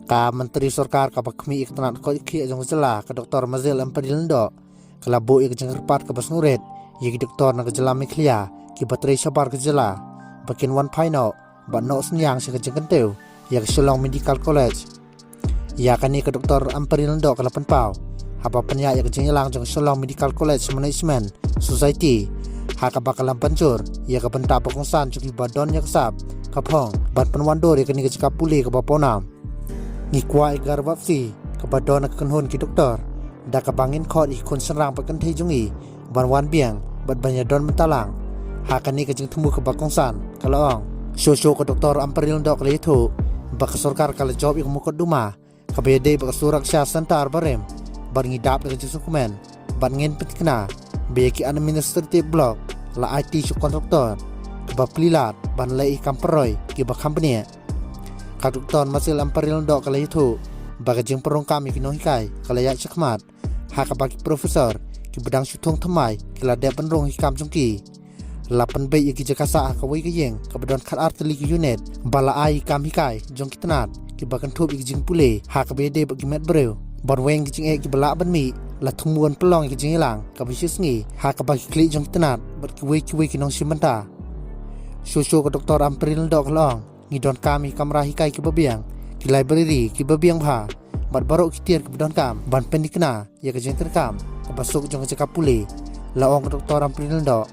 Ka Menteri Sarkar ka bakmi iktanat ko iki jong jela ka Dr. Mazil Amparilindo kala bo ik jeng repat ka basnuret yegi doktor na jela miklia ki bateri sabar ka jela bakin one final ba no senyang se jeng kenteu ya Shillong Medical College ya kani ka Dr. Amparilindo kala penpau haba penya ya jeng yelang jong Shillong Medical College Management Society ha ka bakalan pancur ya ka benta pakongsan cuki badon ya kesap kapong bat penwando ya kani ka puli ka baponam ngikwa igar wapsi ka badon ka kenhon ki doktor da ka bangin khot ik kon serang pakan thei jungi ban wan biang bat banya don mentalang ha kani ka jeng temu ka bakongsan kala ong sosyo ka Dr. Amparilindo kala itu bak sarkar kala job ik mukot duma ka bede bak surak sya santar barem ban ngidap ka jeng dokumen ban ngin petkna beki administrative block la IT su kontraktor ba plilat ban lai kamperoy ki ba company ka Dr. Mazil Amparilindo kala itu baga jeng perongkam ki nohikai kala ya chakmat ha ka bagi profesor ki bedang sutong thamai kila de penrong hikam jungki lapan bay ki jakasa ka wei ki yeng ka bedon khat artili ki unit bala ai kam hikai jong kitnat ki bakan thup ki jing pule ha ka bede ba ki met breu ban weng ki jing e ki bala ban mi la thumuan pelong ki jing lang ka bisis ngi ha ka bagi kli jong kitnat bat ki wei ki nong simanta sosyo ka Dr. Amparilindo kalong ngi don kami kamra hikai ki babiang ki library ki babiang bha bat barok ki tier ki bedon kam ban pendikna ya ka jeng terkam ka basuk jong ka pule la ong ka Dr. Amparilindo